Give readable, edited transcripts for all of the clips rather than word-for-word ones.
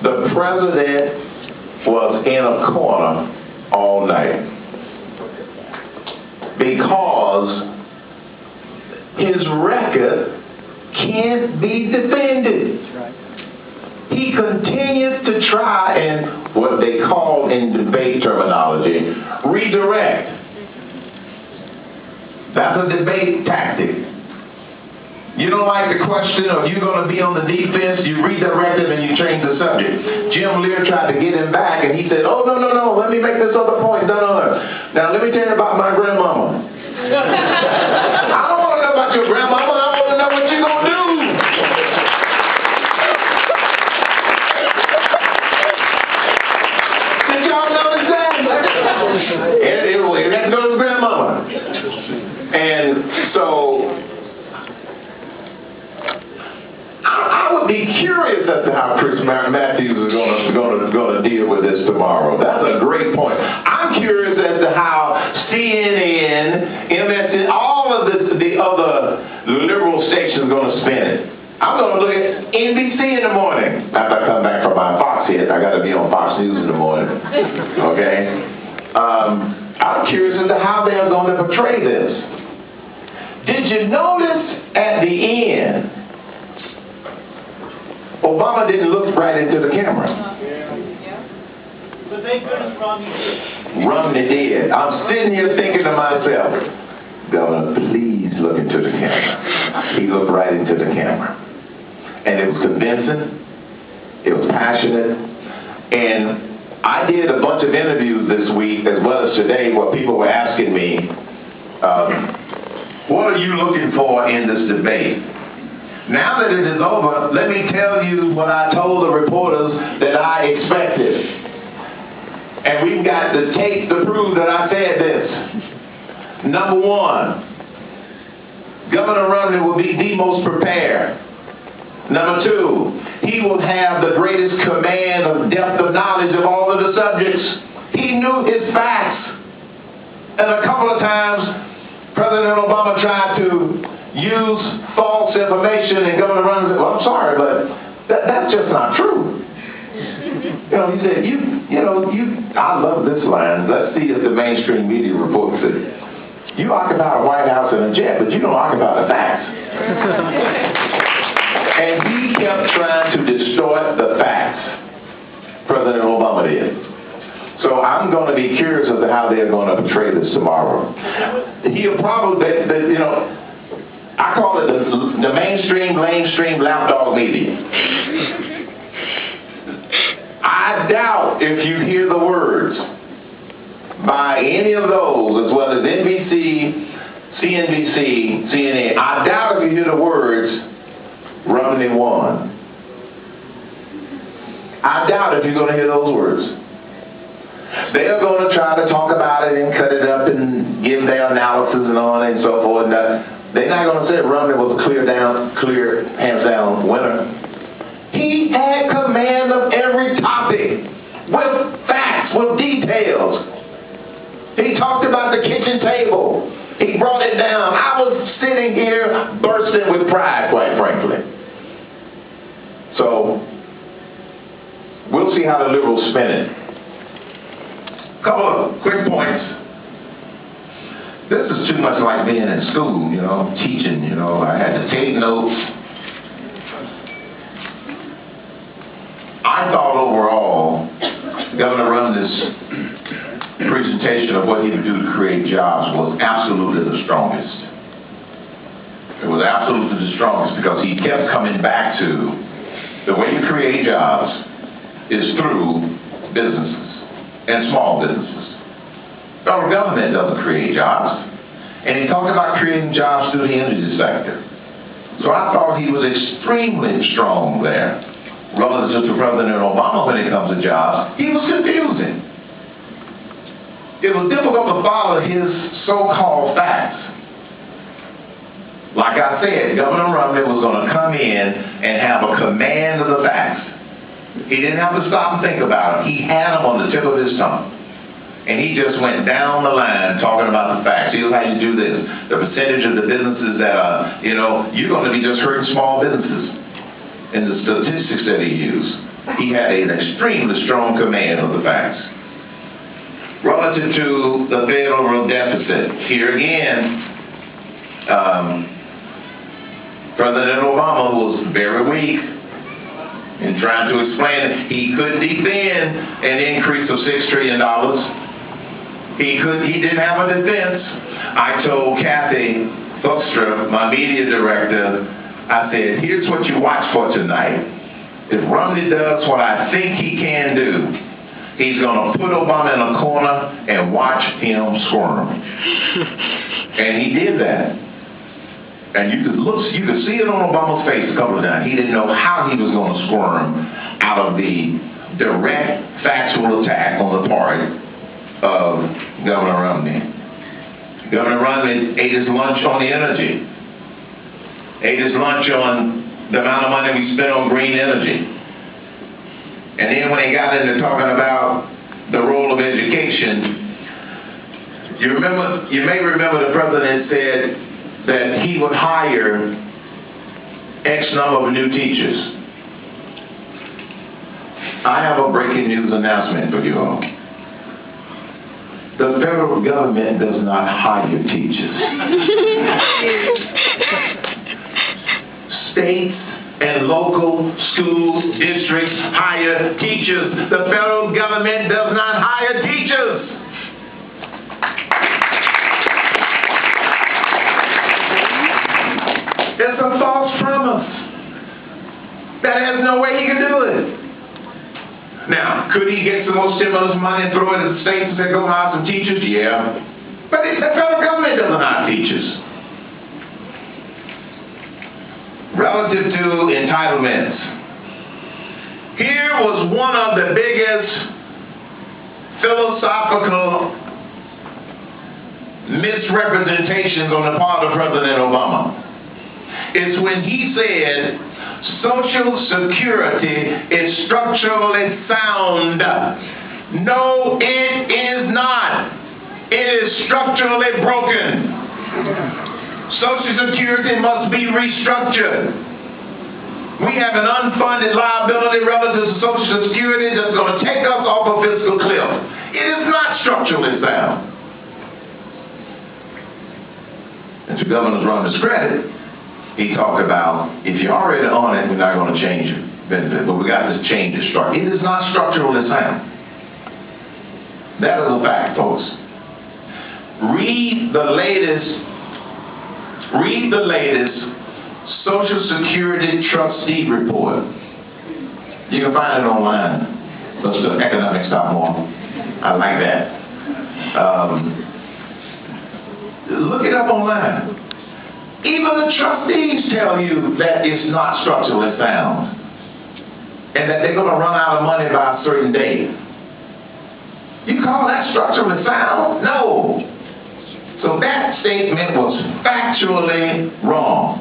The president was in a corner all night because his record can't be defended. He continues to try and what they call in debate terminology, redirect. That's a debate tactic. You don't like the question or you're going to be on the defense, you redirect it and you change the subject. Jim Lear tried to get him back and he said, oh, no, let me make this other point. No. Now, let me tell you about my grandmama. I don't want to know about your grandmama. I want to know what you're going to do. Did y'all notice that? It had to go to grandmama. And so, I would be curious as to how Chris Matthews is going to deal with this tomorrow. That's a great point. I'm curious as to how CNN, MSN, all of the other liberal stations are going to spin it. I'm going to look at NBC in the morning. After I come back from my Fox hit, I got to be on Fox News in the morning. Okay? I'm curious as to how they're going to portray this. Did you notice at the end, Obama didn't look right into the camera. But they could have Romney did. I'm sitting here thinking to myself, Governor, please look into the camera. He looked right into the camera. And it was convincing. It was passionate. And I did a bunch of interviews this week as well as today where people were asking me, what are you looking for in this debate? Now that it is over, let me tell you what I told the reporters that I expected. And we've got the tape to prove that I said this. Number one, Governor Romney will be the most prepared. Number two, he will have the greatest command of depth of knowledge of all of the subjects. He knew his facts. And a couple of times, President Obama tried to use false information and Governor Romney said, well, I'm sorry, but that's just not true. You know, he said, I love this line. Let's see if the mainstream media reports it. You occupy a White House and a jet, but you don't occupy the facts. And he kept trying to distort the facts. President Obama did. So I'm going to be curious as to how they're going to portray this tomorrow. He'll probably, I call it the mainstream lapdog media. I doubt if you hear the words by any of those, as well as NBC, CNBC, CNN, I doubt if you hear the words, Romney won. I doubt if you're going to hear those words. They're going to try to talk about it and cut it up and give their analysis and on and so forth. They're not going to say Romney was a clear, hands down winner. He had command of every topic with facts, with details. He talked about the kitchen table. He brought it down. I was sitting here bursting with pride, quite frankly. So, we'll see how the liberals spin it. Couple of quick points. This is too much like being in school, teaching, I had to take notes. I thought overall, Governor Romney's presentation of what he would do to create jobs was absolutely the strongest. It was absolutely the strongest because he kept coming back to the way you create jobs is through businesses. And small businesses. Federal government doesn't create jobs. And he talked about creating jobs through the energy sector. So I thought he was extremely strong there. Relative to President Obama when it comes to jobs, he was confusing. It was difficult to follow his so-called facts. Like I said, Governor Romney was going to come in and have a command of the facts. He didn't have to stop and think about it. He had them on the tip of his tongue. And he just went down the line talking about the facts. Here's how you do this. The percentage of the businesses that are, you're going to be just hurting small businesses in the statistics that he used. He had an extremely strong command of the facts. Relative to the federal deficit, here again, President Obama was very weak in trying to explain it. He couldn't defend an increase of $6 trillion. He didn't have a defense. I told Kathy Buckstra, my media director, I said, here's what you watch for tonight. If Romney does what I think he can do, he's going to put Obama in a corner and watch him squirm. And he did that. And you could see it on Obama's face a couple of times. He didn't know how he was going to squirm out of the direct factual attack on the part of Governor Romney. Governor Romney ate his lunch on the energy. Ate his lunch on the amount of money we spent on green energy. And then when he got into talking about the role of education, you may remember the president said that he would hire X number of new teachers. I have a breaking news announcement for you all. The federal government does not hire teachers. States and local school districts hire teachers. The federal government does not hire teachers. It's a false premise. That has no way he can do it. Now, could he get some more stimulus money and throw it at the states and say, go hire some teachers? Yeah. But the federal government doesn't hire teachers. Relative to entitlements, here was one of the biggest philosophical misrepresentations on the part of President Obama. It's when he said Social Security is structurally sound. No, it is not. It is structurally broken. Social Security must be restructured. We have an unfunded liability relative to Social Security that's going to take us off a fiscal cliff. It is not structurally sound. And to Governor Romney's credit, he talked about, if you're already on it, we're not going to change your benefit, but we got to change the structure. It is not structurally sound. That is a fact, folks. Read the latest Social Security trustee report. You can find it online. That's the economic stop more. I like that. Look it up online. Even the trustees tell you that it's not structurally sound and that they're going to run out of money by a certain date. You call that structurally sound? No. So that statement was factually wrong.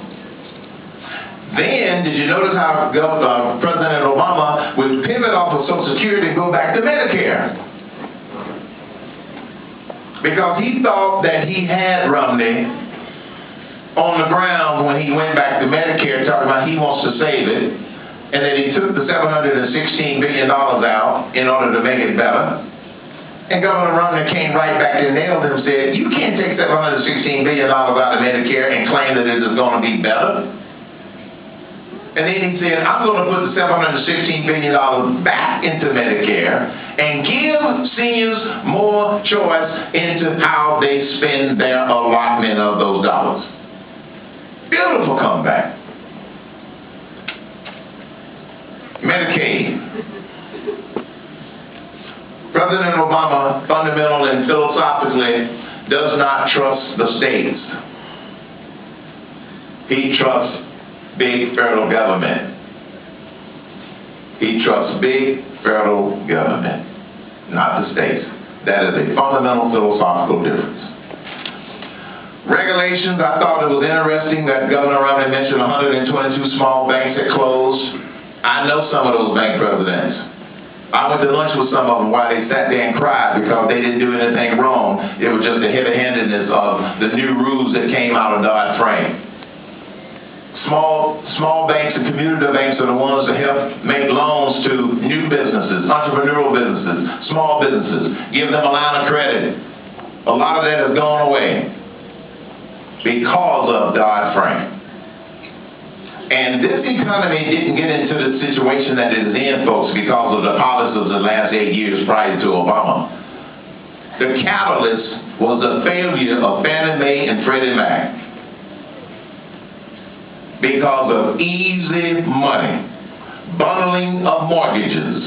Then, did you notice how President Obama would pivot off of Social Security and go back to Medicare? Because he thought that he had Romney on the ground when he went back to Medicare, talking about he wants to save it, and then he took the $716 billion out in order to make it better. And Governor Herman Cain right back and nailed him and said, you can't take $716 billion out of Medicare and claim that it is going to be better. And then he said, I'm going to put the $716 billion back into Medicare and give seniors more choice into how they spend their allotment of those dollars. Beautiful comeback. Medicaid. President Obama, fundamentally and philosophically, does not trust the states. He trusts big federal government. He trusts big federal government, not the states. That is a fundamental philosophical difference. Regulations, I thought it was interesting that Governor Romney mentioned 122 small banks that closed. I know some of those bank presidents. I went to lunch with some of them while they sat there and cried because they didn't do anything wrong. It was just the heavy-handedness of the new rules that came out of Dodd-Frank. Small banks and community banks are the ones that help make loans loans to new businesses, entrepreneurial businesses, small businesses, give them a line of credit. A lot of that has gone away because of Dodd-Frank. And this economy didn't get into the situation that it is in, folks, because of the policies of the last 8 years prior to Obama. The catalyst was the failure of Fannie Mae and Freddie Mac because of easy money, bundling of mortgages,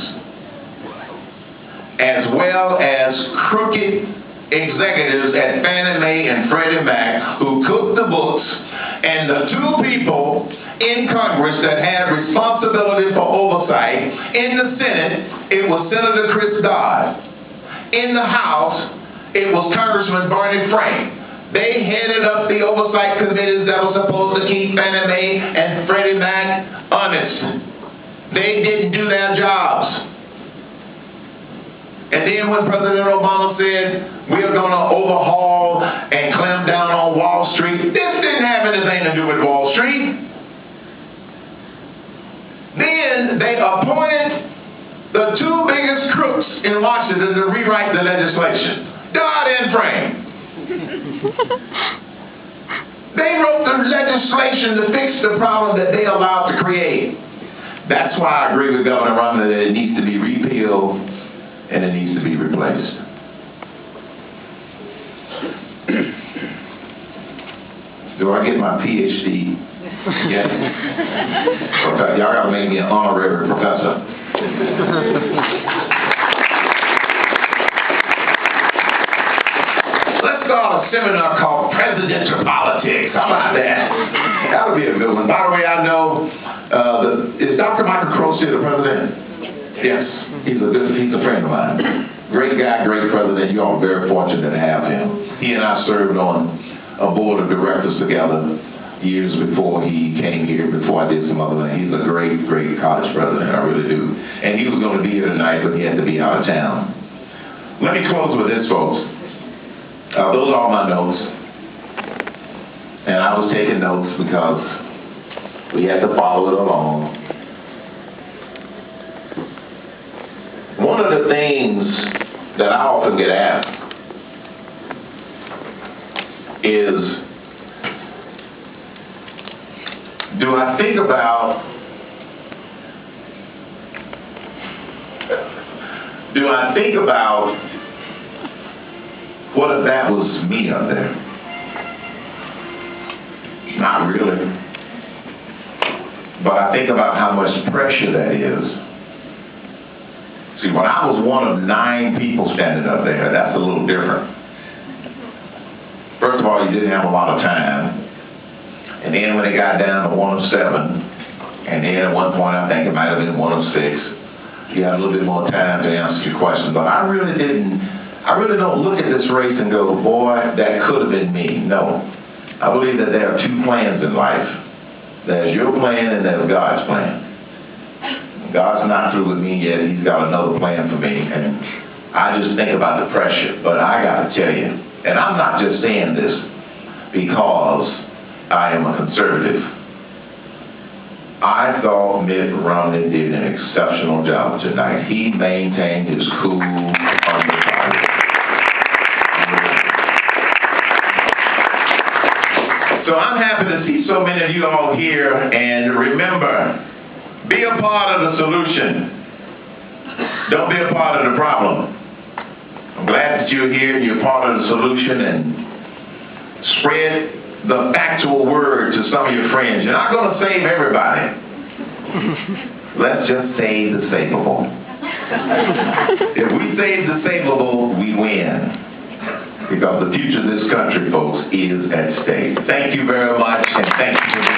as well as crooked executives at Fannie Mae and Freddie Mac who cooked the books, and the two people in Congress that had responsibility for oversight. In the Senate, it was Senator Chris Dodd. In the House, it was Congressman Barney Frank. They headed up the oversight committees that were supposed to keep Fannie Mae and Freddie Mac honest. They didn't do their jobs. And then when President Obama said, we're going to overhaul and clamp down on Wall Street, this didn't have anything to do with Wall Street. Then they appointed the two biggest crooks in Washington to rewrite the legislation, Dodd and Frank. They wrote the legislation to fix the problem that they allowed to create. That's why I agree with Governor Romney that it needs to be repealed and it needs to be replaced. Do I get my PhD? Yes. Okay, y'all gotta make me an honorary professor. Let's start a seminar called Presidential Politics. How about that? That would be a good one. By the way, I know, is Dr. Michael Crow still the president? Yes, he's a friend of mine. Great guy, great president. You all are very fortunate to have him. He and I served on a board of directors together years before he came here, before I did some other things. He's a great, great college president, I really do. And he was going to be here tonight, but he had to be out of town. Let me close with this, folks. Those are all my notes. And I was taking notes because we had to follow it along. One of the things that I often get asked is, do I think about what if that was me up there? Not really. But I think about how much pressure that is. See, when I was one of 9 people standing up there, that's a little different. First of all, you didn't have a lot of time. And then when it got down to 1 of 7, and then at one point I think it might have been 1 of 6, you had a little bit more time to answer your questions. But I really don't look at this race and go, boy, that could have been me. No. I believe that there are 2 plans in life. There's your plan and there's God's plan. God's not through with me yet. He's got another plan for me. And I just think about the pressure. But I got to tell you, and I'm not just saying this because I am a conservative. I thought Mitt Romney did an exceptional job tonight. He maintained his cool under fire. So I'm happy to see so many of you all here. And remember, be a part of the solution. Don't be a part of the problem. I'm glad that you're here and you're part of the solution, and spread the factual word to some of your friends. You're not going to save everybody. Let's just save the savable. If we save the savable, we win. Because the future of this country, folks, is at stake. Thank you very much, and thank you for